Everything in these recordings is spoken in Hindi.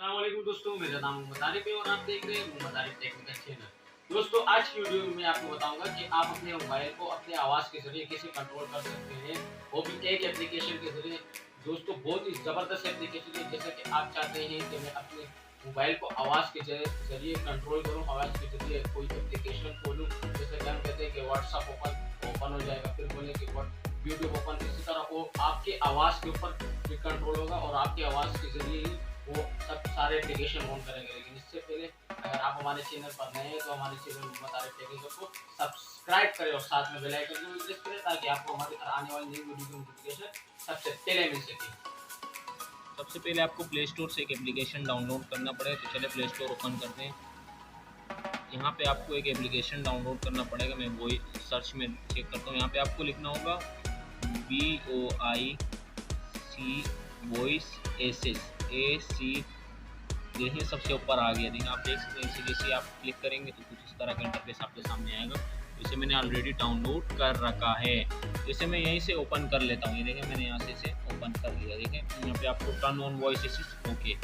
अस्सलाम वालेकुम दोस्तों, मेरा नाम मोहम्मद आरिफ है और आप देख रहे हैं मोहम्मद आरिफ टेक्निकल चैनल। दोस्तों, आज की वीडियो में मैं आपको बताऊंगा कि आप अपने मोबाइल को अपने आवाज़ के ज़रिए कैसे कंट्रोल कर सकते हैं, वो भी एक एप्लीकेशन के ज़रिए। दोस्तों, बहुत ही ज़बरदस्त एप्लीकेशन है। जैसा कि आप चाहते हैं कि मैं अपने मोबाइल को आवाज़ के ज़रिए कंट्रोल करूँ, आवाज़ के ज़रिए कोई एप्लीकेशन खोलूँ, जैसे कि हम कहते हैं कि व्हाट्सअप ओपन हो जाएगा, फिर बोले कि यूट्यूब ओपन, इसी तरह वो आपके आवाज़ के ऊपर कंट्रोल होगा और आपकी आवाज़ के ज़रिए ही वो सब सारे एप्लीकेशन ऑन करेंगे। लेकिन इससे पहले अगर आप हमारे चैनल पर नए हैं तो हमारे चैनल मोहम्मद आरिफ टेक्निकल को सब्सक्राइब करें और साथ में बेल आइकन को प्रेस करें ताकि आपको हमारी आने वाली नई वीडियो की नोटिफिकेशन सबसे पहले मिल सके। सबसे पहले आपको प्ले स्टोर से एक एप्लीकेशन डाउनलोड करना पड़ेगा। तो चले प्ले स्टोर ओपन करते हैं। यहाँ पे आपको एक एप्लीकेशन डाउनलोड करना पड़ेगा। मैं वही सर्च में चेक करता हूँ। यहाँ पे आपको लिखना होगा VOIC वॉइस AC। देखिए सबसे ऊपर आ गया। देखिए आप देख सकते हैं। इसे जैसे आप क्लिक करेंगे तो कुछ इस तरह का इंटरफेस आपके सामने आएगा। इसे मैंने ऑलरेडी डाउनलोड कर रखा है। इसे मैं यहीं से ओपन कर लेता हूँ। ये देखें मैंने यहाँ से इसे ओपन कर लिया। देखें यहाँ पे आपको turn on voice assist okay.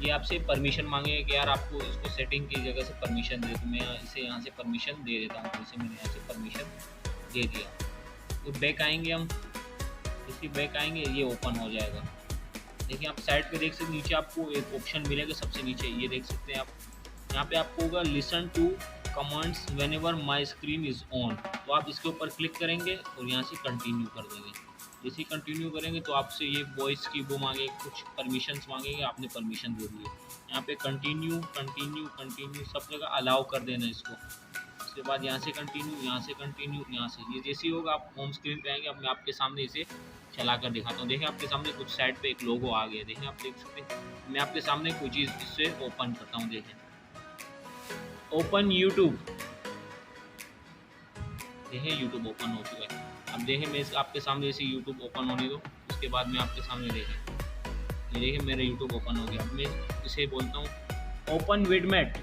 ये आपसे परमिशन मांगेगा कि यार आपको इसको सेटिंग की जगह से परमिशन दे। तो मैं इसे यहाँ से परमिशन दे देता हूँ। तो इसे मैंने यहाँ से परमिशन दे दिया। तो बैक आएंगे हम। इसी बैक आएंगे, ये ओपन हो जाएगा। देखिए आप साइड पे देख सकते हैं, नीचे आपको एक ऑप्शन मिलेगा सबसे नीचे, ये देख सकते हैं आप। यहाँ पे आपको होगा listen to commands whenever my screen is on. तो आप इसके ऊपर क्लिक करेंगे और यहाँ से कंटिन्यू कर देंगे। जैसे ही कंटिन्यू करेंगे तो आपसे ये वॉइस की वो मांगे, कुछ परमिशंस मांगेंगे, आपने परमिशन दे दिए। यहाँ पे कंटिन्यू कंटिन्यू कंटिन्यू सब जगह अलाउ कर देना इसको। उसके बाद यहाँ से कंटिन्यू, यहाँ से कंटिन्यू, यहाँ से। ये जैसे ही होगा आप होम स्क्रीन पे आएंगे। अब मैं आपके सामने इसे चला कर दिखाता हूँ। देखें आपके सामने कुछ साइड पे एक लोगो आ गया। देखें आप देख सकते हैं। मैं आपके सामने कोई चीज़ इससे ओपन करता हूँ। देखें ओपन यूट्यूब। देखें यूट्यूब ओपन हो चुका है। अब देखें मैं आपके सामने इसे यूट्यूब ओपन होने दो। उसके बाद मैं आपके सामने देखें, ये देखें मेरा यूट्यूब ओपन हो गया। अब मैं इसे बोलता हूँ ओपन विडमेट।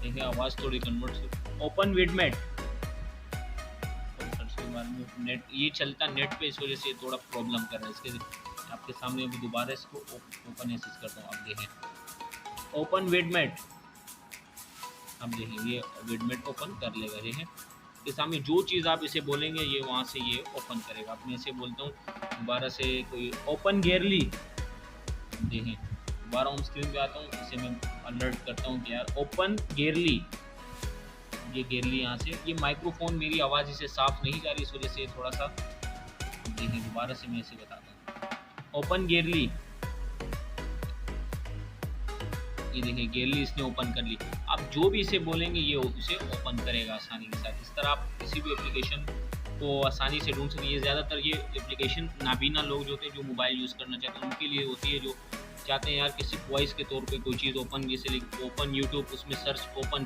देखिए आवाज़ थोड़ी कन्वर्ट। Open Vidmate. नेट ये चलता नेट पे, इस वजह से थोड़ा प्रॉब्लम कर रहा है। इसके आपके सामने अभी दोबारा इसको ओपन एसेस करता हूँ। अब देखें ओपन विडमेट। अब देखें ये विडमेट ओपन कर लेगा। देखें इसके सामने जो चीज़ आप इसे बोलेंगे ये वहाँ से ये ओपन करेगा। अब मैं इसे बोलता हूँ दोबारा से कोई ओपन गेयरली। देखें दोबारा होम स्क्रीन पे आता हूँ। इसे मैं अलर्ट करता हूँ कि यार ओपन गेयरली। ये गेरली यहाँ से, ये माइक्रोफोन मेरी आवाज़ इसे साफ नहीं जा रही, इस वजह से थोड़ा सा। देखिए दोबारा से मैं इसे बताता हूँ ओपन गेरली। ये देखिए गेरली इसने ओपन कर ली। आप जो भी इसे बोलेंगे ये इसे ओपन करेगा आसानी के साथ। इस तरह आप किसी भी एप्लीकेशन को आसानी से ढूंढ सकते हैं। ये ज़्यादातर ये एप्लीकेशन नाबीना लोग जो होते हैं, जो मोबाइल यूज़ करना चाहते हैं, उनके लिए होती है, जो चाहते हैं यार किसी वॉइस के तौर पे कोई चीज़ ओपन, जैसे ओपन यूट्यूब, उसमें सर्च ओपन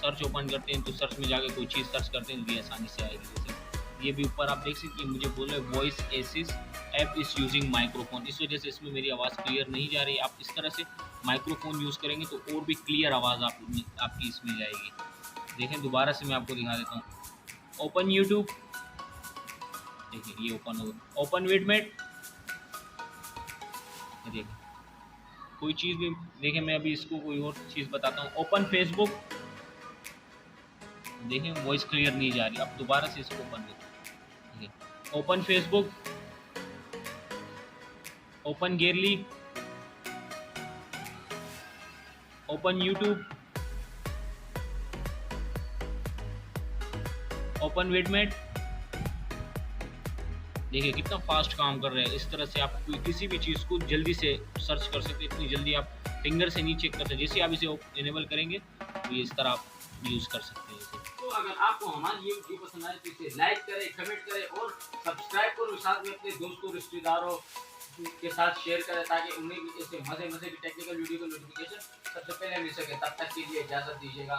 सर्च ओपन करते हैं तो सर्च में जाकर कोई चीज़ सर्च करते हैं तो ये आसानी से आएगी। जैसे ये भी ऊपर आप देख सकते हैं, मुझे बोले voice assist app is using microphone. इस वजह से इसमें मेरी आवाज़ क्लियर नहीं जा रही। आप इस तरह से माइक्रोफोन यूज़ करेंगे तो और भी क्लियर आवाज़ आपकी इसमें जाएगी। देखें दोबारा से मैं आपको दिखा देता हूँ ओपन यूट्यूब। देखिए ये ओपन हो गया। Open VidMate. देखिए कोई चीज़ भी, देखिए मैं अभी इसको कोई और चीज़ बताता हूँ। Open Facebook. देखें वॉइस क्लियर नहीं जा रही। अब दोबारा से इसको ओपन करें। Open Facebook, open gallery, open YouTube, open VidMate. देखिए कितना फास्ट काम कर रहे हैं। इस तरह से आप कोई किसी भी चीज़ को जल्दी से सर्च कर सकते हैं। इतनी जल्दी आप फिंगर से नहीं चेक कर सकते। जैसे आप इसे इनेबल करेंगे तो ये इस तरह आप यूज़ कर सकते हैं इसे। तो अगर आपको हमारी ये वीडियो पसंद आए तो इसे लाइक करें, कमेंट करें और सब्सक्राइब करो। साथ में अपने दोस्तों रिश्तेदारों के साथ शेयर करें ताकि उन्हें भी ऐसे मजे की टेक्निकल वीडियो की नोटिफिकेशन सबसे पहले मिल सके। तब तक के लिए इजाज़त दीजिएगा।